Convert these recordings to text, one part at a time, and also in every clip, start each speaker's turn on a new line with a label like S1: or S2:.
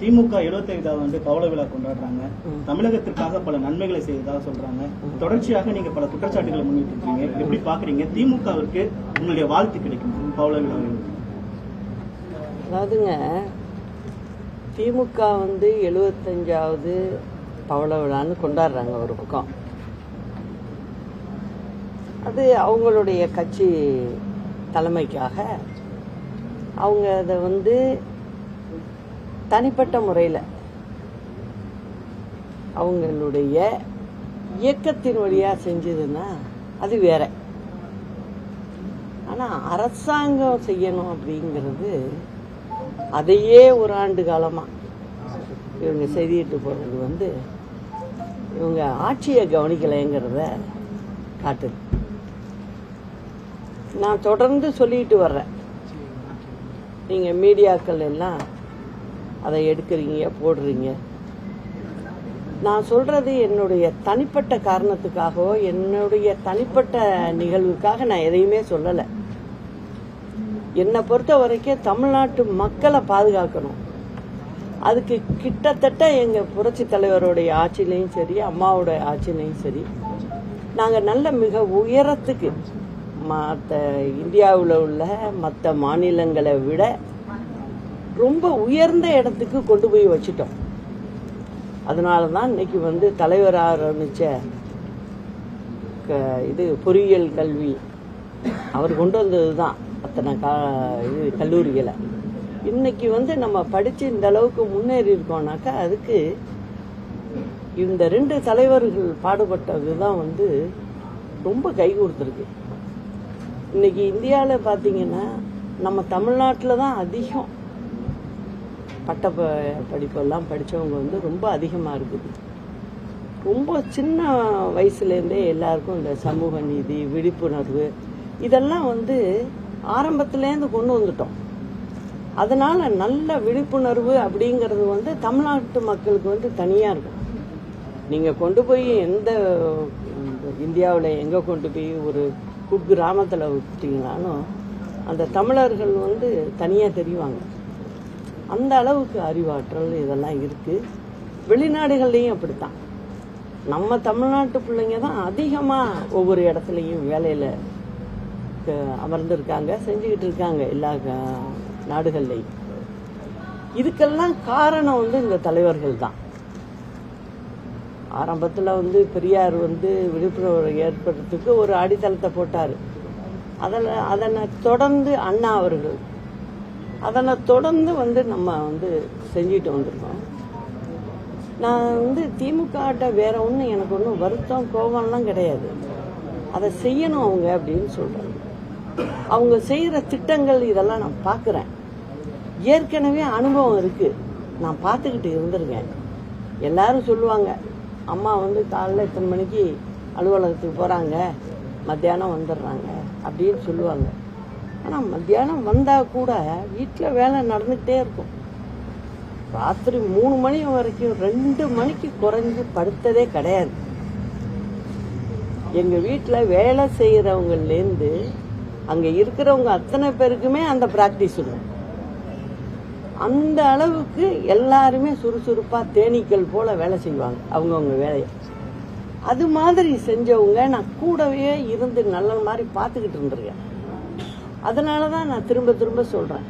S1: திமுக 75வது ஆண்டு பவள விழா கொண்டாடுறாங்க. தமிழகத்திற்காக பல நன்மைகளை செய்ததாக சொல்றாங்க. தொடர்ச்சியாக நீங்க பல குற்றச்சாட்டுகளை முன்னிட்டு இருக்கீங்க. எப்படி பாக்குறீங்க? திமுகவிற்கு உங்களுடைய வாழ்த்து கிடைக்கும் பவள விழா?
S2: அதாவதுங்க, திமுக 75வது பவள விழான்னு கொண்டாடுறாங்க ஒரு பக்கம். அது அவங்களுடைய கட்சி தலைமைக்காக அவங்க அதை தனிப்பட்ட முறையில் அவங்களுடைய இயக்கத்தின் வழியாக செஞ்சதுன்னா அது வேற. ஆனால் அரசாங்கம் செய்யணும் அப்படிங்கிறது அதையே ஒரு ஆண்டு காலமாக இவங்க செய்திட்டு போகிறது இவங்க ஆட்சியை கவனிக்கலைங்கிறத காட்டுது. நான் தொடர்ந்து சொல்லிட்டு வர்றேன். நீங்கள் மீடியாக்கள் எல்லாம் அதை எடுக்கிறீங்க, போடுறீங்க. நான் சொல்றது என்னுடைய தனிப்பட்ட காரணத்துக்காகவோ என்னுடைய தனிப்பட்ட நிகழ்வுக்காக நான் எதையுமே சொல்லலை. என்னை பொறுத்த வரைக்கும் தமிழ்நாட்டு மக்களை பாதுகாக்கணும். அதுக்கு கிட்டத்தட்ட எங்கள் புரட்சி தலைவருடைய ஆட்சியிலையும் சரி, அம்மாவோட ஆட்சியிலையும் சரி, நாங்கள் நல்ல மிக உயரத்துக்கு மற்ற இந்தியாவில் உள்ள மற்ற மாநிலங்களை விட ரொம்ப உயர்ந்த இடத்துக்கு கொண்டு போய் வச்சுட்டோம். அதனால தான் இன்னைக்கு தலைவர் ஆரம்பித்த இது பொறியியல் கல்வி அவர் கொண்டு வந்தது தான் அத்தனை கல்லூரிகளை. இன்னைக்கு நம்ம படித்து இந்த அளவுக்கு முன்னேறி இருக்கோம்னாக்கா அதுக்கு இந்த 2 தலைவர்கள் பாடுபட்டது தான் ரொம்ப கை கொடுத்துருக்கு. இன்னைக்கு இந்தியாவில் பார்த்தீங்கன்னா நம்ம தமிழ்நாட்டில் தான் அதிகம் பட்ட படிப்பெல்லாம் படித்தவங்க ரொம்ப அதிகமாக இருக்குது. ரொம்ப சின்ன வயசுலேருந்தே எல்லாருக்கும் இந்த சமூக நீதி, விழிப்புணர்வு இதெல்லாம் ஆரம்பத்துலேருந்து கொண்டு வந்துட்டோம். அதனால் நல்ல விழிப்புணர்வு அப்படிங்கிறது தமிழ்நாட்டு மக்களுக்கு தனியாக இருக்கும். நீங்கள் கொண்டு போய் எந்த இந்தியாவில் எங்கே கொண்டு போய் ஒரு குக்கிராமத்தில் விட்டீங்களாலும் அந்த தமிழர்கள் தனியாக தெரிவாங்க. அந்த அளவுக்கு அறிவாற்றல் இதெல்லாம் இருக்குது. வெளிநாடுகள்லேயும் அப்படித்தான். நம்ம தமிழ்நாட்டு பிள்ளைங்க தான் அதிகமாக ஒவ்வொரு இடத்துலையும் வேலையில் அமர்ந்திருக்காங்க, செஞ்சுக்கிட்டு இருக்காங்க எல்லா நாடுகள்லையும். இதுக்கெல்லாம் காரணம் இந்த தலைவர்கள் தான். ஆரம்பத்தில் பெரியார் விழிப்புணர்வு ஏற்படுறதுக்கு ஒரு அடித்தளத்தை போட்டார். அதனை தொடர்ந்து அண்ணா அவர்கள் அதனை தொடர்ந்து நம்ம செஞ்சுட்டு வந்திருக்கோம். நான் திமுக வேற ஒன்றும் எனக்கு ஒன்றும் வருத்தம் கோபம்லாம் கிடையாது. அதை செய்யணும் அவங்க அப்படின்னு சொல்கிறேன். அவங்க செய்கிற திட்டங்கள் இதெல்லாம் நான் பார்க்குறேன். ஏற்கனவே அனுபவம் இருக்குது, நான் பார்த்துக்கிட்டு இருந்திருக்கேன். எல்லாரும் சொல்லுவாங்க, அம்மா காலைல இத்தனை மணிக்கு அலுவலகத்துக்கு போகிறாங்க, மத்தியானம் வந்துடுறாங்க அப்படின்னு சொல்லுவாங்க. ஆனால் மத்தியானம் வந்தால் கூட வீட்டில் வேலை நடந்துக்கிட்டே இருக்கும். ராத்திரி 3 மணி வரைக்கும் 2 மணிக்கு குறைஞ்சி படுத்ததே கிடையாது. எங்கள் வீட்டில் வேலை செய்கிறவங்கலேருந்து அங்கே இருக்கிறவங்க அத்தனை பேருக்குமே அந்த ப்ராக்டிஸ் இருக்கும். அந்த அளவுக்கு எல்லாருமே சுறுசுறுப்பாக தேனீக்கள் போல் வேலை செய்வாங்க அவங்கவுங்க வேலையை. அது மாதிரி செஞ்சவங்க நான் கூடவே இருந்து நல்ல மாதிரி பார்த்துக்கிட்டு இருந்திருக்கேன். அதனால தான் நான் திரும்ப திரும்ப சொல்கிறேன்.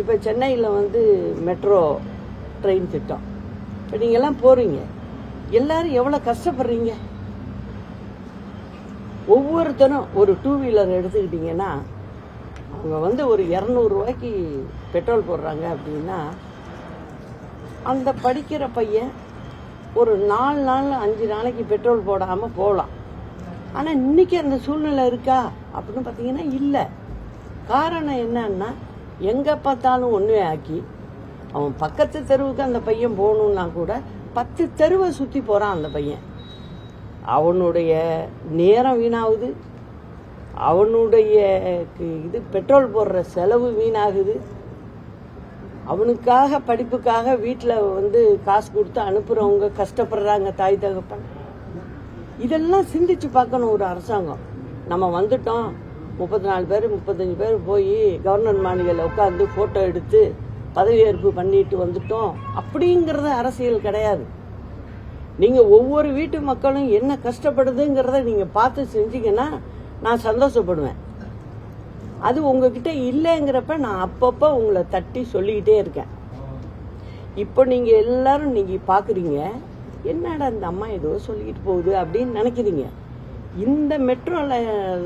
S2: இப்போ சென்னையில் மெட்ரோ ட்ரெயின் திட்டம், இப்போ நீங்கள்லாம் போகிறீங்க, எல்லாரும் எவ்வளோ கஷ்டப்படுறீங்க. ஒவ்வொருத்தரும் ஒரு 2 வீலர் எடுத்துக்கிட்டிங்கன்னா அவங்க ஒரு 200 ரூபாய்க்கு பெட்ரோல் போடுறாங்க அப்படின்னா அந்த படிக்கிற பையன் ஒரு 4 நாள் 5 நாளைக்கு பெட்ரோல் போடாமல் போகலாம். ஆனால் இன்னைக்கு அந்த சூழ்நிலை இருக்கா அப்படின்னு பார்த்தீங்கன்னா இல்லை. காரணம் என்னன்னா, எங்கே பார்த்தாலும் ஒன்றே ஆக்கி அவன் பக்கத்து தெருவுக்கு அந்த பையன் போகணுன்னா கூட 10 தெருவை சுற்றி போகிறான் அந்த பையன். அவனுடைய நேரம் வீணாகுது, அவனுடைய பெட்ரோல் போடுற செலவு வீணாகுது. அவனுக்காக படிப்புக்காக வீட்டில் காசு கொடுத்து அனுப்புகிறவங்க கஷ்டப்படுறாங்க, தாய் தகப்பன். இதெல்லாம் சிந்திச்சு பார்க்கணும் ஒரு அரசாங்கம். நம்ம வந்துட்டோம், 34 பேர் 35 பேர் போய் கவர்னர் மாளிகையில் உட்காந்து ஃபோட்டோ எடுத்து பதவியேற்பு பண்ணிட்டு வந்துட்டோம் அப்படிங்கறது அரசியல் கிடையாது. நீங்க ஒவ்வொரு வீட்டு மக்களும் என்ன கஷ்டப்படுதுங்கிறத நீங்க பார்த்து செஞ்சீங்கன்னா நான் சந்தோஷப்படுவேன். அது உங்ககிட்ட இல்லைங்கிறப்ப நான் அப்பப்ப உங்களை தட்டி சொல்லிக்கிட்டே இருக்கேன். இப்போ நீங்க எல்லாரும் நீங்க பாக்குறீங்க, என்னடா இந்த அம்மா ஏதோ சொல்லிக்கிட்டு போகுது அப்படின்னு நினைக்கிறீங்க. இந்த மெட்ரோ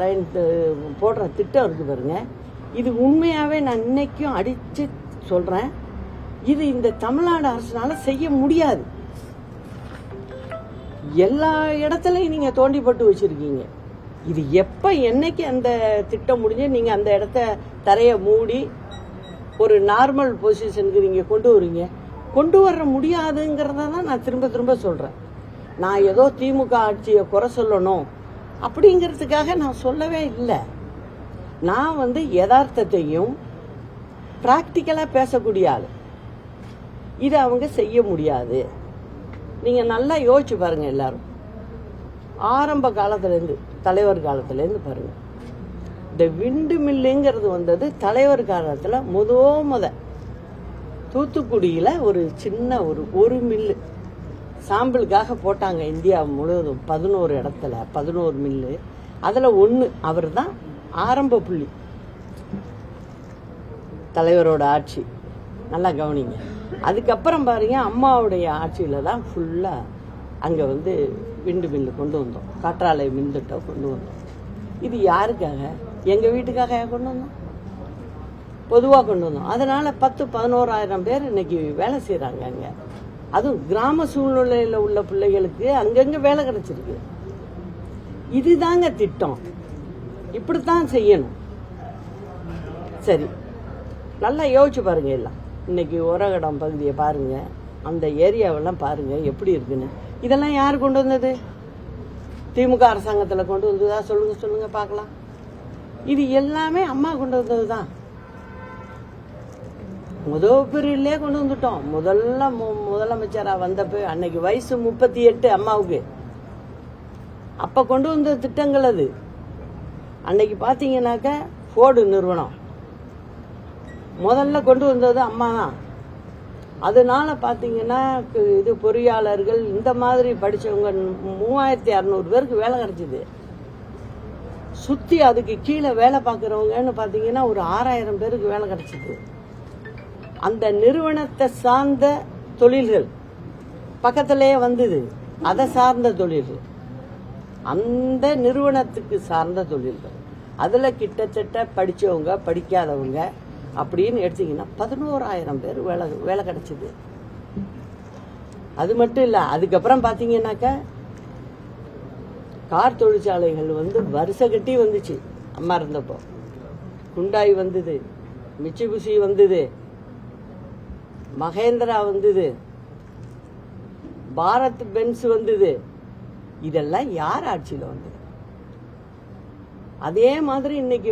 S2: லைன் போடுற திட்டம் இருக்கு பாருங்க, இது உண்மையாவே நான் இன்னைக்கும் அடிச்சு சொல்றேன், இது இந்த தமிழ்நாடு அரசால செய்ய முடியாது. எல்லா இடத்துலயும் நீங்க தோண்டி போட்டு வச்சிருக்கீங்க. இது எப்ப என்னைக்கு அந்த திட்டம் முடிஞ்சு நீங்க அந்த இடத்த தரைய மூடி ஒரு நார்மல் பொசிஷனுக்கு நீங்க கொண்டு வர முடியாதுங்கிறத தான் நான் திரும்ப திரும்ப சொல்றேன். நான் ஏதோ திமுக ஆட்சியை குறை சொல்லணும் அப்படிங்கிறதுக்காக நான் சொல்லவே இல்லை. நான் யதார்த்தத்தையும் பிராக்டிக்கலா பேசக்கூடிய ஆளு. இதை அவங்க செய்ய முடியாது. நீங்க நல்லா யோசிச்சு பாருங்க. எல்லாரும் ஆரம்ப காலத்துல இருந்து, தலைவர் காலத்துல இருந்து பாருங்க. இந்த விண்டு மில்லுங்கிறது வந்தது தலைவர் காலத்துல முத தூத்துக்குடியில ஒரு சின்ன ஒரு மில்லு சாம்பிளுக்காக போட்டாங்க. இந்தியா முழுவதும் 11 இடத்துல 11 மில்லு. அதுல ஒண்ணு அவர் தான் ஆரம்ப புள்ளி. தலைவரோட ஆட்சி நல்லா கவனிங்க. அதுக்கப்புறம் பாருங்க, அம்மாவுடைய ஆட்சியில தான் ஃபுல்லா அங்க விண்டு மில்லு கொண்டு வந்தோம், காற்றாலை மின் திட்டம் கொண்டு வந்தோம். இது யாருக்காக? எங்க வீட்டுக்காக கொண்டு வந்தோம், பொதுவாக கொண்டு வந்தோம். அதனால 10-11,000 பேர் இன்னைக்கு வேலை செய்யறாங்க அங்க. அதுவும் கிராம சூழ்நிலையில உள்ள பிள்ளைகளுக்கு அங்கங்க வேலை கிடைச்சிருக்கு. இதுதாங்க திட்டம், இப்படித்தான் செய்யணும். சரி, நல்லா யோசிச்சு பாருங்க. எல்லாம் இன்னைக்கு உரகடம் பகுதியை பாருங்க, அந்த ஏரியாவெல்லாம் பாருங்க எப்படி இருக்குன்னு. இதெல்லாம் யார் கொண்டு வந்தது? திமுக அரசாங்கத்துல கொண்டு வந்ததா? சொல்லுங்க பார்க்கலாம். இது எல்லாமே அம்மா கொண்டு வந்ததுதான். முதல்ல கொண்டு வந்துட்டோம். முதலமைச்சரா வந்தப்ப அன்னைக்கு வயசு 38 அம்மாவுக்கு. அப்ப கொண்டு வந்த திட்டங்கள் அது. அன்னைக்கு பாத்தீங்கன்னாக்க ஃபோர்டு நிறுவனம் முதல்ல கொண்டு வந்தது அம்மா தான். அதனால பாத்தீங்கன்னா இது பொறியாளர்கள் இந்த மாதிரி படிச்சவங்க 3600 பேருக்கு வேலை கிடைச்சது. சுத்தி அதுக்கு கீழே வேலை பார்க்கறவங்கன்னு பாத்தீங்கன்னா ஒரு 6000 பேருக்கு வேலை கிடைச்சது. அந்த நிறுவனத்தை சார்ந்த தொழில்கள் பக்கத்திலேயே வந்தது, அதை சார்ந்த தொழில்கள், அந்த நிறுவனத்துக்கு சார்ந்த தொழில்கள். அதுல கிட்டத்தட்ட படிச்சவங்க படிக்காதவங்க அப்படின்னு எடுத்தீங்கன்னா 11,000 பேர் வேலை கிடைச்சது. அது மட்டும் இல்ல, அதுக்கப்புறம் பாத்தீங்கன்னாக்க கார் தொழிற்சாலைகள் வருஷ கட்டி வந்துச்சு அம்மா இருந்தப்போ. குண்டாய் வந்தது, மிட்சுபிஷி வந்தது, மகேந்திரா வந்தது, பாரத் பென்ஸ் வந்தது. இதெல்லாம் யார் ஆட்சியில வந்தது? அதே மாதிரி இன்னைக்கு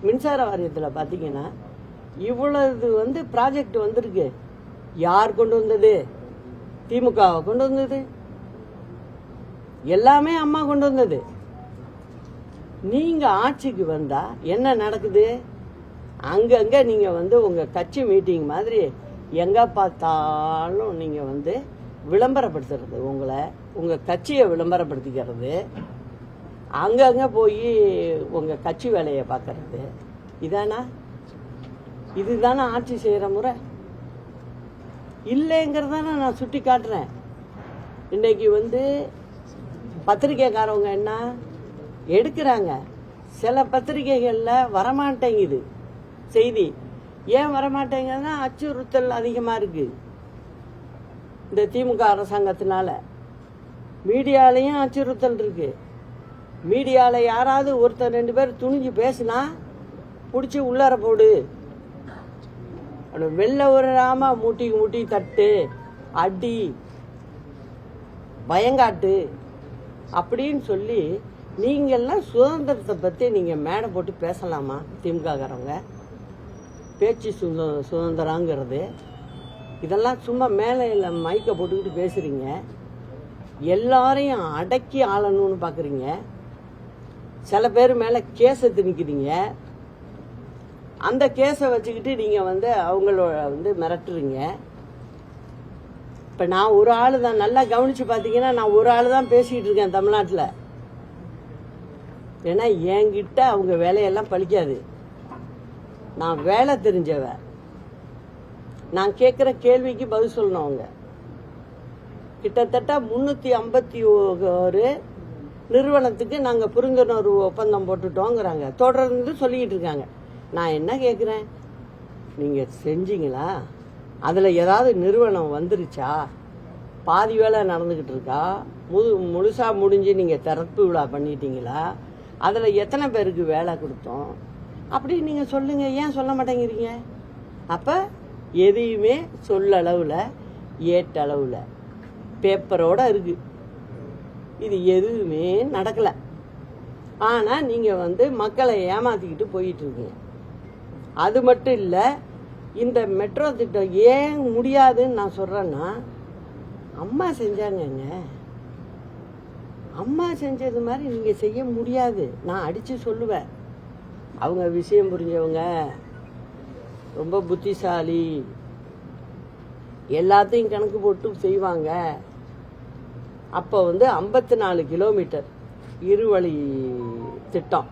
S2: மின்சார வாரியத்தில் பாத்தீங்கன்னா இவ்வளவு ப்ராஜெக்ட் வந்திருக்கு. யார் கொண்டு வந்தது? திமுக கொண்டு வந்தது. எல்லாமே அம்மா கொண்டு வந்தது. நீங்க ஆட்சிக்கு வந்தா என்ன நடக்குது? அங்கங்க நீங்க உங்க கட்சி மீட்டிங் மாதிரி எங்க பார்த்தாலும் நீங்க விளம்பரப்படுத்துறது, உங்க கட்சியை விளம்பரப்படுத்திக்கிறது, அங்கங்க போய் உங்க கட்சி வேலையை பார்க்கறது. இதுதானா ஆட்சி செய்யற முறை? இல்லைங்கிறதான நான் சுட்டி காட்டுறேன். இன்னைக்கு பத்திரிகைக்காரவங்க என்ன எடுக்கிறாங்க, சில பத்திரிகைகள்ல வரமாட்டேங்குது செய்தி. ஏன் வரமாட்டேங்குதுன்னா அச்சுறுத்தல் அதிகமா இருக்கு இந்த திமுக அரசாங்கத்தினால. மீடியாலையும் அச்சுறுத்தல் இருக்கு. மீடியால யாராவது ஒருத்தர் 2 பேர் துணிஞ்சு பேசினா புடிச்சு உள்ளார போடு, வெளில வராம மூட்டி தட்டு, அடி, பயங்காட்டு அப்படின்னு சொல்லி நீங்க எல்லாம் சுதந்திரத்தை பத்தி நீங்க மேடை போட்டு பேசலாமா? திமுக காரவங்க பேச்சு சுதந்திரங்கிறது இதெல்லாம் சும்மா மேல இல்ல மைக்க போட்டுக்கிட்டு பேசுறீங்க. எல்லாரையும் அடக்கி ஆளணும்னு பாக்குறீங்க. சில பேர் மேல கேஸ திணிக்கிறீங்க. அந்த கேஸை வச்சுக்கிட்டு நீங்க வந்து அவங்களோட வந்து மிரட்டுறீங்க. இப்ப நான் ஒரு ஆளு தான், நல்லா கவனிச்சு பாத்தீங்கன்னா நான் ஒரு ஆளு தான் பேசிக்கிட்டு இருக்கேன் தமிழ்நாட்டுல. ஏன்னா என்கிட்ட அவங்க வேலையெல்லாம் பழிக்காது. நான் வேலை தெரிஞ்சவ. நான் கேட்கிற கேள்விக்கு பதில் சொல்லணும். அவங்க கிட்டத்தட்ட 351 நிறுவனத்துக்கு நாங்க புரிந்துணர்வு ஒப்பந்தம் போட்டுட்டோங்கிறாங்க. தொடர்ந்து சொல்லிக்கிட்டு இருக்காங்க. நான் என்ன கேட்கிறேன், நீங்க செஞ்சீங்களா? அதுல ஏதாவது நிறுவனம் வந்துருச்சா? பாதி வேலை நடந்துகிட்டு இருக்கா? முழுசா முடிஞ்சு நீங்க திறப்பு விழா பண்ணிட்டீங்களா? அதுல எத்தனை பேருக்கு வேலை கொடுத்தோம் அப்படி நீங்க சொல்லுங்க. ஏன் சொல்ல மாட்டேங்கிறீங்க? அப்ப எதையுமே சொல்லளவுல ஏட்டளவுல பேப்பரோட இருக்கு. இது எதுவுமே நடக்கல. ஆனா நீங்க வந்து மக்களை ஏமாத்திக்கிட்டு போயிட்டு இருக்கீங்க. அது மட்டும் இல்ல, இந்த மெட்ரோ திட்டம் ஏன் முடியாதுன்னு நான் சொல்றேன்னா, அம்மா செஞ்சாங்கங்க. அம்மா செஞ்சது மாதிரி நீங்க செய்ய முடியாது. நான் அடிச்சு சொல்லுவேன். அவங்க விஷயம் புரிஞ்சவங்க, ரொம்ப புத்திசாலி, எல்லாத்தையும் கணக்கு போட்டு செய்வாங்க. அப்போ வந்து 54 கிலோமீட்டர் இருவழி திட்டம்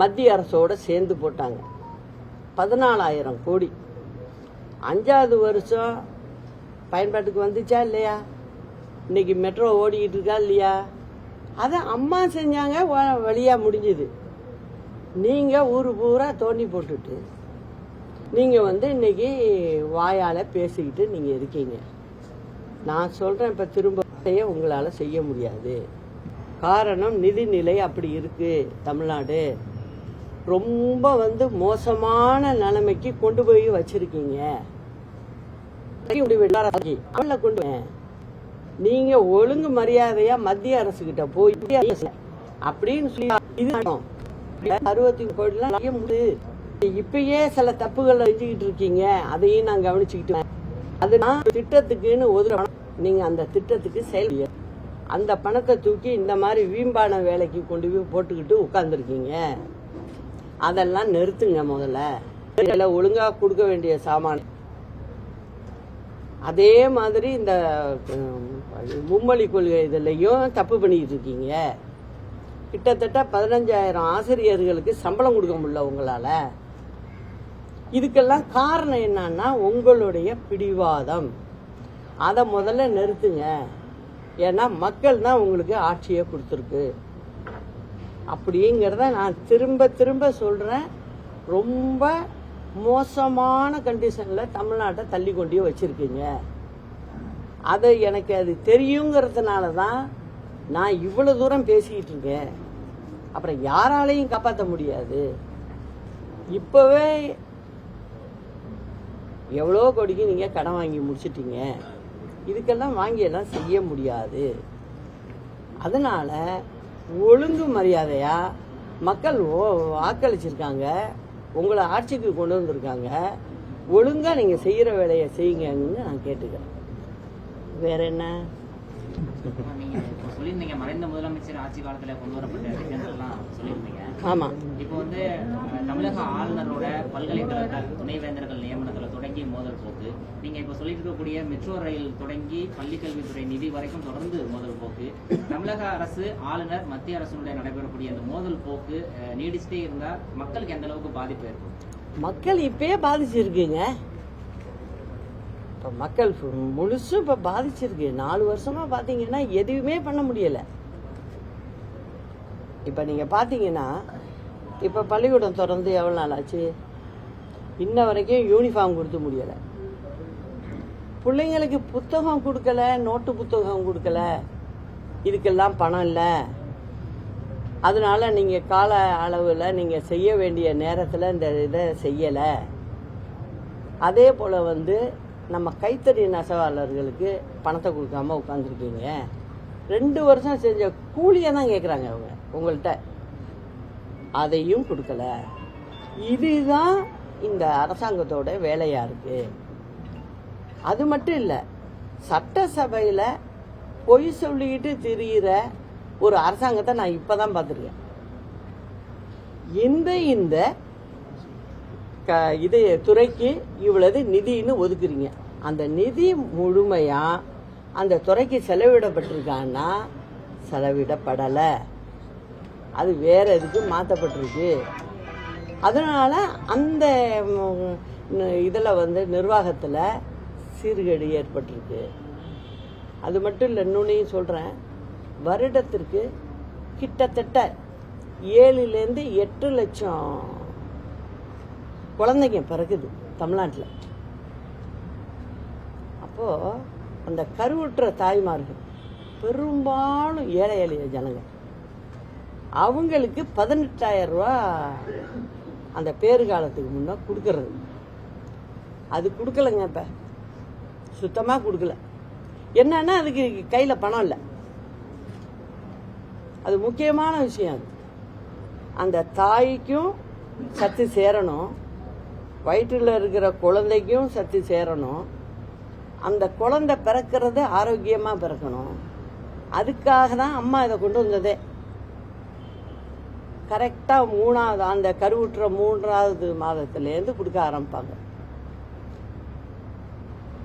S2: மத்திய அரசோட சேர்ந்து போட்டாங்க. 14,000 கோடி. 5வது வருஷம் பயன்பாட்டுக்கு வந்துச்சா இல்லையா? இன்னைக்கு மெட்ரோ ஓடிக்கிட்டு இருக்கா இல்லையா? அதை அம்மா செஞ்சாங்க, வழியா முடிஞ்சுது. நீங்க ஊரு பூரா தோண்டி போட்டுட்டு நீங்க வந்து இன்னைக்கு வாயால பேசிக்கிட்டு நீங்க இருக்கீங்க. நான் சொல்றேன், இப்ப திரும்ப உங்களால செய்ய முடியாது. காரணம் நிதிநிலை அப்படி இருக்கு. தமிழ்நாடு ரொம்ப வந்து மோசமான நிலைமைக்கு கொண்டு போய் வச்சிருக்கீங்க. கொண்டு நீங்க ஒழுங்கு மரியாதையா மத்திய அரசு கிட்ட போய் அப்படின்னு சொல்லி 60 கோடி இப்பயே சில தப்புகள் செஞ்சுக்கிட்டு இருக்கீங்க. அதையும் நான் கவனிச்சுக்கிட்டு, அது திட்டத்துக்குன்னு ஒதுக்க, நீங்க அந்த திட்டத்துக்கு செயல் அந்த பணத்தை தூக்கி இந்த மாதிரி வீம்பான வேலைக்கு கொண்டு போய் போட்டுக்கிட்டு உட்கார்ந்துருக்கீங்க. அதெல்லாம் நிறுத்துங்க. முதல்ல ஒழுங்கா கொடுக்க வேண்டிய சாமான. அதே மாதிரி இந்த மும்மொழி கொள்கை இதுலயும் தப்பு பண்ணிட்டு இருக்கீங்க. கிட்டத்தட்ட 15,000 ஆசிரியர்களுக்கு சம்பளம் கொடுக்க முடியல உங்களால. இதுக்கெல்லாம் காரணம் என்னன்னா உங்களுடைய பிடிவாதம். அதை முதல்ல நிறுத்துங்க. ஏன்னா மக்கள் தான் உங்களுக்கு ஆட்சியை கொடுத்துருக்கு. அப்படிங்கிறத நான் திரும்ப திரும்ப சொல்றேன். ரொம்ப மோசமான கண்டிஷன்ல தமிழ்நாட்டை தள்ளி கொண்டே வச்சிருக்கீங்க. அது எனக்கு அது தெரியுங்கிறதுனால தான் நான் இவ்வளவு தூரம் பேசிக்கிட்டு இருக்கேன். அப்புறம் யாராலையும் காப்பாற்ற முடியாது. இப்பவே எவ்வளோ கோடிக்கு நீங்க கடன் வாங்கி முடிச்சிட்டீங்க. இதுக்கெல்லாம் வாங்கியெல்லாம் செய்ய முடியாது. அதனால ஒழுங்கு மரியாதையா மக்கள் வாக்களிச்சிருக்காங்க, உங்களை ஆட்சிக்கு கொண்டு வந்திருக்காங்க. ஒழுங்கா நீங்க செய்யற வேலையை செய்யுங்கன்னு நான் கேட்டுக்கிறேன். வேற என்ன?
S3: நீங்க சொல்லியிருந்தீங்க, மறைந்த முதலமைச்சர் ஆட்சி காலத்துல கொண்டு வரப்பட்ட திட்டங்கள்லாம் சொல்லியிருந்தீங்க.
S2: ஆமா.
S3: இப்போ வந்து தமிழக ஆளுநரோட பல்கலைக்கழக துணைவேந்தர்கள் நியமனத்துல தொடங்கி மோதல் போக்கு, நீங்க இப்ப சொல்லிட்டு இருக்கக்கூடிய மெட்ரோ ரயில் தொடங்கி பள்ளிக்கல்வித்துறை நிதி வரைக்கும் தொடர்ந்து மோதல் போக்கு, தமிழக அரசு ஆளுநர் மத்திய அரசுடைய நடைபெறக்கூடிய அந்த மோதல் போக்கு நீடிச்சுட்டே இருந்தா மக்களுக்கு எந்த அளவுக்கு பாதிப்பு இருக்கும்?
S2: மக்கள் இப்பயே பாதிச்சிருக்குங்க. இப்ப மக்கள் முழுசும் இப்ப பாதிச்சிருக்கு. 4 வருஷமா பாத்தீங்கன்னா எதுவுமே பண்ண முடியல. இப்ப நீங்க பாத்தீங்கன்னா இப்ப பள்ளிக்கூடம் திறந்து எவ்வளவு நாள் ஆச்சு? இன்ன வரைக்கும் யூனிஃபார்ம் கொடுத்து முடியல. பிள்ளைங்களுக்கு புத்தகம் கொடுக்கல, நோட்டு புத்தகம் கொடுக்கல. இதுக்கெல்லாம் பணம் இல்லை. அதனால நீங்க கால அளவுல நீங்க செய்ய வேண்டிய நேரத்துல இந்த இதை செய்யல. அதே போல வந்து நம்ம கைத்தறி நெசவாளர்களுக்கு பணத்தை கொடுக்காம உட்காந்துருக்கீங்க. 2 வருஷம் செஞ்ச கூலியை தான் கேட்குறாங்க அவங்க உங்கள்கிட்ட. அதையும் கொடுக்கல. இதுதான் இந்த அரசாங்கத்தோட வேலையா இருக்கு. அது மட்டும் இல்ல, சட்டசபையில பொய் சொல்லிக்கிட்டு திரியிற ஒரு அரசாங்கத்தை நான் இப்பதான் பார்த்துருக்கேன். இந்த இது துறைக்கு இவ்வளவு நிதின்னு ஒதுக்குறீங்க. அந்த நிதி முழுமையா அந்த துறைக்கு செலவிடப்பட்டிருக்கான்னா செலவிடப்படலை, அது வேற எதுக்கு மாற்றப்பட்டிருக்கு. அதனால அந்த இதில் வந்து நிர்வாகத்தில் சீர்கேடு ஏற்பட்டிருக்கு. அது மட்டும் இல்லை, இன்னொன்னையும் சொல்கிறேன். வருடத்திற்கு கிட்டத்தட்ட 7 to 8 லட்சம் குழந்தைங்க பிறகுது தமிழ்நாட்டில். அப்போது அந்த கருவுற்ற தாய்மார்கள் பெரும்பாலும் ஏழை எளிய ஜனங்க, அவங்களுக்கு 18,000 ரூபா அந்த பேறுகாலத்துக்கு முன்னே கொடுக்கறது. அது கொடுக்கலங்க, இப்போ சுத்தமாக கொடுக்கல. என்னன்னா அதுக்கு கையில் பணம் இல்லை. அது முக்கியமான விஷயம். அது அந்த தாய்க்கும் சத்து சேரணும், வயிற்றில் இருக்கிற குழந்தைக்கும் சத்து சேரணும், அந்த குழந்தை பிறக்கிறது ஆரோக்கியமாக பிறக்கணும். அதுக்காக தான் அம்மா இதை கொண்டு வந்ததே. கரெக்டாக 3வது அந்த கருவுற்ற 3வது மாதத்துலேருந்து கொடுக்க ஆரம்பிப்பாங்க.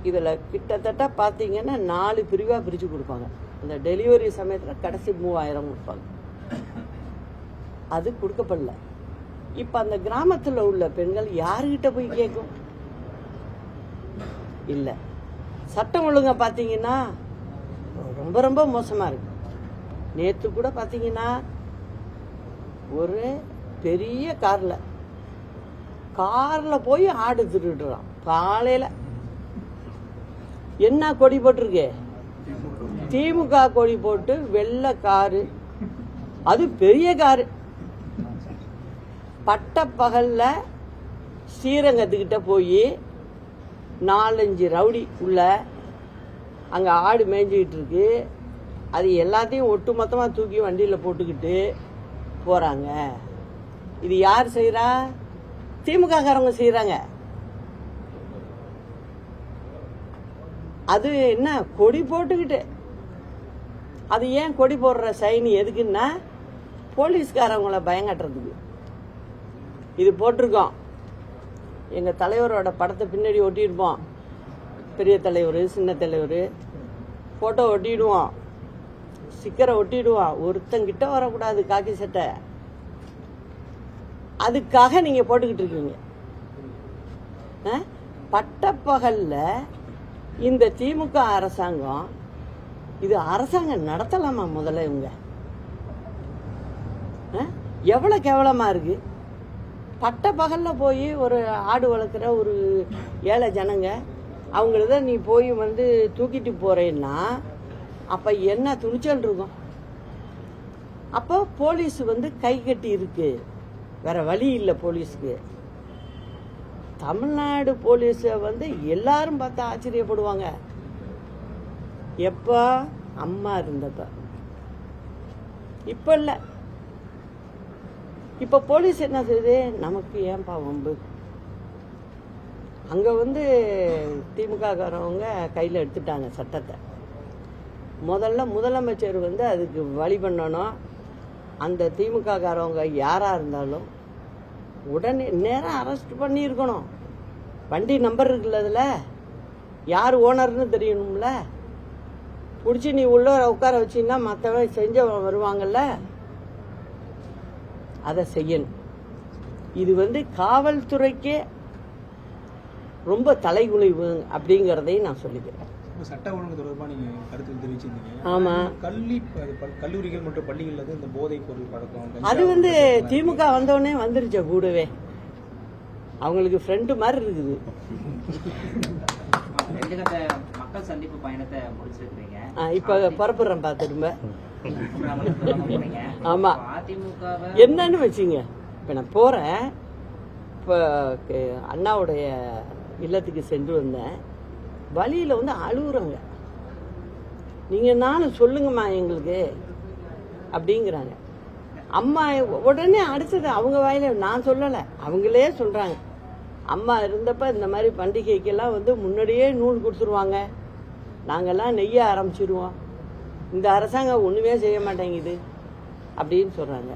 S2: இதில் கிட்டத்தட்ட பார்த்தீங்கன்னா 4 பிரிவாக பிரித்து கொடுப்பாங்க. அந்த டெலிவரி சமயத்தில் கடைசி 3000 கொடுப்பாங்க. அது கொடுக்கப்படல. இப்போ அந்த கிராமத்தில் உள்ள பெண்கள் யாருக்கிட்ட போய் கேட்கும்? இல்லை. சட்டம் ஒழுங்கா பார்த்தீங்கன்னா ரொம்ப ரொம்ப மோசமாக இருக்கு. நேற்று கூட பார்த்தீங்கன்னா ஒரு பெரிய காரில் போய் ஆடு திருடுறான் காலையில். என்ன கொடி போட்டிருக்கு? திமுக கொடி போட்டு வெள்ளை காரு, அது பெரிய காரு. பட்டப்பகல்ல ஸ்ரீரங்கத்துக்கிட்ட போய் 4-5 ரவுடி உள்ள அங்கே ஆடு மேய்ஞ்சிக்கிட்டு இருக்கு. அது எல்லாத்தையும் ஒட்டு மொத்தமாக தூக்கி வண்டியில் போட்டுக்கிட்டு போகிறாங்க. இது யார் செய்கிறா? திமுககாரங்க செய்கிறாங்க. அது என்ன கொடி போட்டுக்கிட்டு, அது ஏன் கொடி போடுற சைனி எதுக்குன்னா போலீஸ்காரவங்கள பயங்காட்டுறதுக்கு. இது போட்டிருக்கோம். எங்கள் தலைவரோட படத்தை பின்னாடி ஒட்டியிருப்போம். பெரிய தலைவர், சின்ன தலைவர் ஃபோட்டோ ஒட்டிடுவோம், ஸ்டிக்கரை ஒட்டிடுவோம். ஒருத்தங்கிட்ட வரக்கூடாது காக்கி சட்டை. அதுக்காக நீங்கள் போட்டுக்கிட்டு இருக்கீங்க. பட்டப்பகல்ல இந்த திமுக அரசாங்கம், இது அரசாங்கம் நடத்தலாமா? முதல்ல இவங்க எவ்வளோ கேவலமாக இருக்கு. பட்ட பகலில் போய் ஒரு ஆடு வளர்க்குற ஒரு ஏழை ஜனங்க அவங்களத நீ போய் வந்து தூக்கிட்டு போறேன்னா அப்போ என்ன துணிச்சல் இருக்கும்? அப்போ போலீஸ் வந்து கை கட்டி இருக்கு, வேற வழி இல்லை போலீஸுக்கு. தமிழ்நாடு போலீஸை வந்து எல்லாரும் பார்த்தா ஆச்சரியப்படுவாங்க. எப்போ? அம்மா இருந்தப்ப. இப்போ இல்லை. இப்போ போலீஸ் என்ன செய்யுது? நமக்கு ஏன்பா வம்பு? அங்கே வந்து திமுககாரவங்க கையில் எடுத்துட்டாங்க சட்டத்தை. முதல்ல முதலமைச்சர் வந்து அதுக்கு வழி பண்ணணும். அந்த திமுககாரவங்க யாராக இருந்தாலும் உடனே நேரம் அரெஸ்ட் பண்ணியிருக்கணும். வண்டி நம்பர் இருக்குல்ல, அதில் யார் ஓனர்னு தெரியணும்ல. பிடிச்சி நீ உள்ள உட்கார வச்சின்னா மற்றவங்க செஞ்சவங்க வருவாங்கல்ல, அதை செய்யணும். இது வந்து காவல்துறைக்கே ரொம்ப தலைகுனிவு அப்படிங்கிறதையும் நான் சொல்லிக்கிறேன்.
S4: சட்ட ஒழுங்கு தொடர்பாக நீங்கள் கருத்து தெரிவிச்சிருந்தீங்க.
S2: ஆமாம்.
S4: கல்லூரிகள் மற்றும் பள்ளிகளில் இந்த போதைப் பொருள் பழக்கம்
S2: அது வந்து திமுக வந்தோடனே வந்துருச்ச கூடவே. அவங்களுக்கு ஃப்ரெண்டு மாதிரி இருக்குது.
S3: மக்கள் சந்திப்பு பயணத்தை முடிச்சிருக்கீங்க.
S2: இப்போ புறப்படுறேன்ப்பா திரும்ப. ஆமா, என்னன்னு வச்சுங்க. இப்போ நான் போறேன். இப்போ அண்ணாவுடைய இல்லத்துக்கு சென்று வந்தேன். வழியில் வந்து அழுகுறாங்க. நீங்கள் நானும் சொல்லுங்கம்மா எங்களுக்கு அப்படிங்கிறாங்க. அம்மா உடனே அடுத்தது அவங்க வாயில, நான் சொல்லலை, அவங்களே சொல்கிறாங்க. அம்மா இருந்தப்ப இந்த மாதிரி பண்டிகைக்கெல்லாம் வந்து முன்னாடியே நூல் கொடுத்துருவாங்க, நாங்கள்லாம் நெய்ய ஆரம்பிச்சிடுவோம். இந்த அரசாங்கம் ஒன்றுமே செய்ய மாட்டேங்குது அப்படின்னு சொல்கிறாங்க.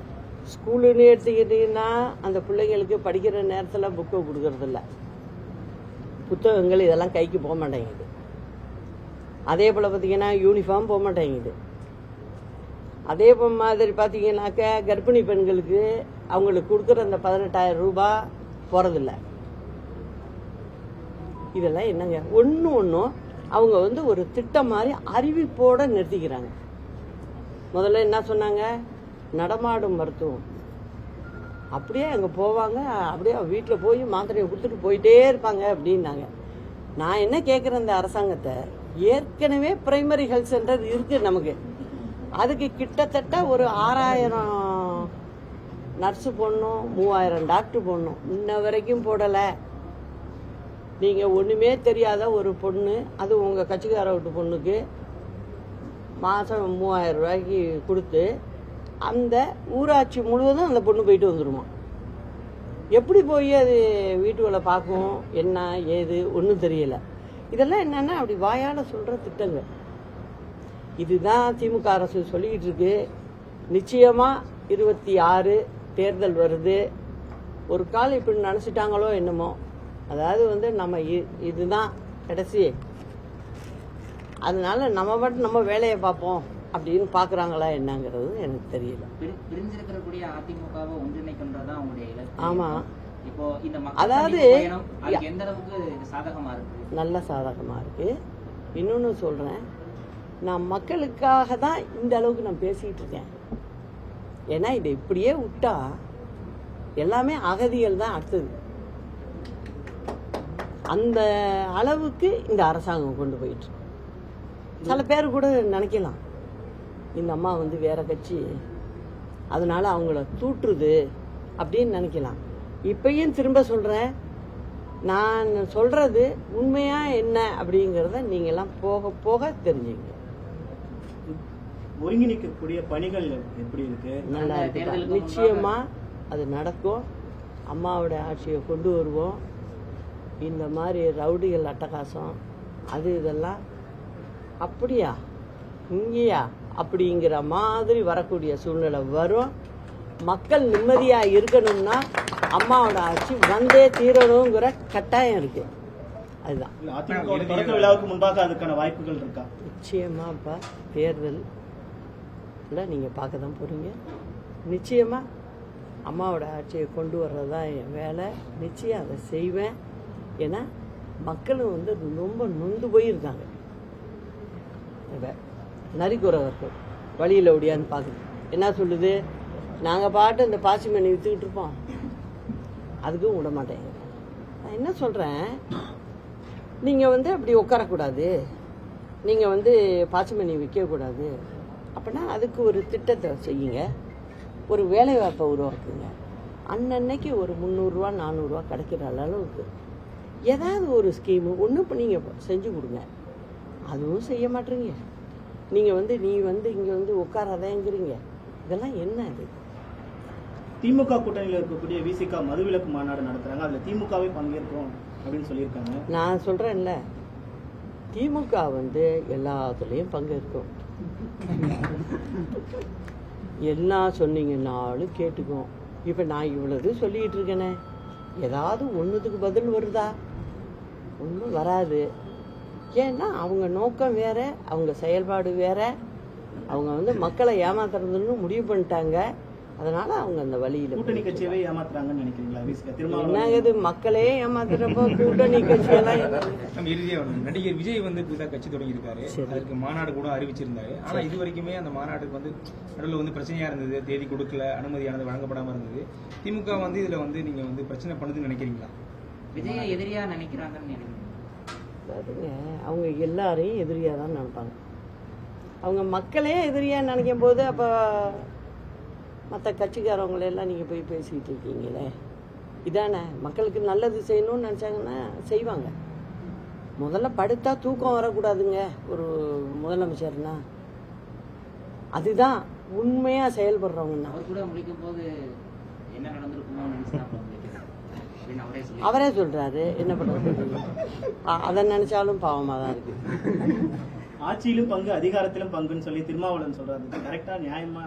S2: ஸ்கூலுன்னு எடுத்துக்கிட்டிங்கன்னா அந்த பிள்ளைங்களுக்கு படிக்கிற நேரத்தில் புக்கை கொடுக்கறதில்ல, புத்தகங்கள் இதெல்லாம் கைக்கு போக மாட்டேங்குது. அதே போல் பார்த்திங்கன்னா யூனிஃபார்ம் போக மாட்டேங்குது. அதே மாதிரி பார்த்தீங்கன்னாக்க கர்ப்பிணி பெண்களுக்கு அவங்களுக்கு கொடுக்குற அந்த 18,000 ரூபாய் போகிறதில்ல. இதெல்லாம் என்னங்க, ஒன்றும் அவங்க வந்து ஒரு திட்டம் மாதிரி அறிவிப்போடு நிறுத்திக்கிறாங்க. முதல்ல என்ன சொன்னாங்க, நடமாடும் மருத்துவம். அப்படியே அங்கே போவாங்க, அப்படியே வீட்டில் போய் மாத்திரையை கொடுத்துட்டு போயிட்டே இருப்பாங்க அப்படின்னாங்க. நான் என்ன கேட்குறேன், இந்த அரசாங்கத்தை, ஏற்கனவே பிரைமரி ஹெல்த் சென்டர் இருக்குது நமக்கு, அதுக்கு கிட்டத்தட்ட ஒரு 6,000 நர்ஸு போடணும், 3,000 டாக்டர் போடணும். இன்ன வரைக்கும் போடலை. நீங்கள் ஒன்றுமே தெரியாத ஒரு பொண்ணு, அது உங்கள் கட்சிக்கார வீட்டு பொண்ணுக்கு மாதம் 3,000 ரூபாய்க்கு கொடுத்து அந்த ஊராட்சி முழுவதும் அந்த பொண்ணு போயிட்டு வந்துடுமா? எப்படி போய் அது வீட்டுகளை பார்க்கும், என்ன ஏது ஒன்றும் தெரியலை. இதெல்லாம் என்னென்னா அப்படி வாயால் சொல்கிற திட்டங்கள். இதுதான் திமுக அரசு சொல்லிக்கிட்டு இருக்கு. நிச்சயமாக 26 தேர்தல் வருது. ஒரு காலம் இப்படி நினச்சிட்டாங்களோ என்னமோ, அதாவது வந்து நம்ம இதுதான் கடைசி, அதனால நம்ம மட்டும் நம்ம வேலையை பார்ப்போம் அப்படின்னு பார்க்குறாங்களா என்னங்கிறது எனக்கு தெரியல.
S3: பிரிஞ்சிருக்கக்கூடிய அதிமுகவை ஒன்றிணைக்கின்றதான் அவங்களுடைய இலக்கு.
S2: ஆமாம்,
S3: இப்போ இந்த
S2: அதாவது
S3: எந்த அளவுக்கு சாதகமா இருக்கு?
S2: நல்ல சாதகமாக இருக்கு. இன்னொன்று சொல்கிறேன், நான் மக்களுக்காக தான் இந்த அளவுக்கு நான் பேசிக்கிட்டு இருக்கேன். ஏன்னா இதை இப்படியே விட்டா எல்லாமே அகதிகள் தான் அடுத்தது. அந்த அளவுக்கு இந்த அரசாங்கம் கொண்டு போயிட்டு, சில பேர் கூட நினைக்கலாம் இந்த அம்மா வந்து வேற கட்சி, அதனால அவங்கள தூற்றுது அப்படின்னு நினைக்கலாம். இப்பயும் திரும்ப சொல்கிறேன், நான் சொல்கிறது உண்மையா என்ன அப்படிங்கிறத நீங்கள்லாம் போக போக தெரிஞ்சுங்க.
S1: ஒருங்கிணைக்கக்கூடிய பணிகள் எப்படி இருக்கு?
S2: நல்லா இருக்கு. நிச்சயமா அது நடக்கும். அம்மாவோட ஆட்சியை கொண்டு வருவோம். இந்த மாதிரி ரவுடிகள் அட்டகாசம் அது இதெல்லாம் அப்படியா இங்கேயா அப்படிங்கிற மாதிரி வரக்கூடிய சூழ்நிலை வரும். மக்கள் நிம்மதியாக இருக்கணும்னா அம்மாவோட ஆட்சி வந்தே தீரணுங்கிற கட்டாயம் இருக்கு. அதுதான்
S1: அதிமுக தொடக்க விழாவுக்கு முன்பாக அதுக்கான வாய்ப்புகள் இருக்கா?
S2: நிச்சயமாப்பா, தேர்தல் நீங்கள் பார்க்க தான் போகிறீங்க. நிச்சயமாக அம்மாவோட ஆட்சியை கொண்டு வர்றது தான் என் வேலை. நிச்சயம் அதை செய்வேன். ஏன்னா மக்களும் வந்து ரொம்ப நொந்து போயிருக்காங்க. நரிக்குறவர்கள் வழியில் ஓடியான்னு பார்க்குது, என்ன சொல்லுது, நாங்கள் பாட்டு இந்த பாசி மணி விற்றுக்கிட்டு இருப்போம், அதுக்கும் விட மாட்டேங்க. நான் என்ன சொல்கிறேன், நீங்கள் வந்து அப்படி உட்காரக்கூடாது, நீங்கள் வந்து பாசி மணி விற்கக்கூடாது. அப்படின்னா அதுக்கு ஒரு திட்டத்தை செய்யுங்க, ஒரு வேலைவாய்ப்பை உருவாக்குங்க. அன்னன்னைக்கு ஒரு 300 ரூபா 400 ரூபா கிடைக்கிற அளவுக்கு ஏதாவது ஒரு ஸ்கீமு ஒன்று நீங்கள் செஞ்சு கொடுங்க. அதுவும் செய்ய மாட்டேறீங்க. நீங்கள் வந்து நீ வந்து இங்கே வந்து உட்காராதேங்கிறீங்க. இதெல்லாம் என்ன அது?
S1: திமுக கூட்டணியில் இருக்கக்கூடிய விசிக மதுவிலக்கு மாநாடு நடத்துறாங்க, அதில் திமுகவே பங்கேற்கும் அப்படின்னு சொல்லியிருக்காங்க. நான்
S2: சொல்கிறேன்ல, திமுக வந்து எல்லாத்துலேயும் பங்கேற்கும். என்ன சொன்னீங்கன்னாலும் கேட்டுக்கும். இப்போ நான் இவ்வளவு சொல்லிக்கிட்டு இருக்கேனே, ஏதாவது ஒன்றுத்துக்கு பதில் வருதா? ஒன்றும் வராது. ஏன்னா அவங்க நோக்கம் வேற, அவங்க செயல்பாடு வேற. அவங்க வந்து மக்களை ஏமாத்துறதுன்னு முடிவு பண்ணிட்டாங்க. அதனால அவங்க அந்த வழியில்
S1: கூட்டணி கட்சியவே ஏமாத்துறாங்கன்னு நினைக்கிறீங்களா?
S2: என்னங்க இது, மக்களே ஏமாத்துறப்போ கூட்டணி கட்சியெல்லாம்
S4: நடிகர் விஜய் வந்து புதுசாக கட்சி தொடங்கி இருக்காரு. அதுக்கு மாநாடு கூட அறிவிச்சிருந்தாரு. ஆனா இது வரைக்குமே அந்த மாநாட்டுக்கு வந்து நடுவில் வந்து பிரச்சனையா இருந்தது, தேதி கொடுக்கல, அனுமதியானது வழங்கப்படாம இருந்தது. திமுக வந்து இதுல வந்து நீங்க வந்து பிரச்சனை பண்ணுதுன்னு நினைக்கிறீங்களா?
S3: விஜய் எதிரியா நினைக்கிறாங்கன்னு நினைக்கிறீங்க?
S2: அவங்க எல்லாரையும் எதிரியா தான் நினைப்பாங்க. அவங்க மக்களே எதிரியா நினைக்கும் போது அப்போ மற்ற கட்சிக்காரவங்களெல்லாம் நீங்கள் போய் பேசிக்கிட்டு இருக்கீங்களே, இதானே மக்களுக்கு நல்லது செய்யணும்னு நினச்சாங்கன்னா செய்வாங்க. முதல்ல படுத்தா தூக்கம் வரக்கூடாதுங்க ஒரு முதலமைச்சர்னா. அதுதான் உண்மையாக செயல்படுறவங்கன்னா.
S3: அவர் கூட முடிக்கும் போது என்ன நடந்திருக்குமோ
S2: அவரே சொல்கிறாரு, என்ன பண்ணுறது, அதை நினச்சாலும் பாவமாக தான் இருக்குது.
S1: ஆட்சியிலும் பங்கு அதிகாரத்திலும் பங்குன்னு சொல்லி திருமாவளவன் சொல்றாரு. கரெக்டா நியாயமா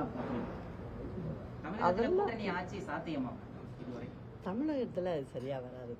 S3: தமிழகத்துல கூட்டணி ஆட்சி சாத்தியமா இதுவரை?
S2: தமிழகத்துல அது சரியா வராது.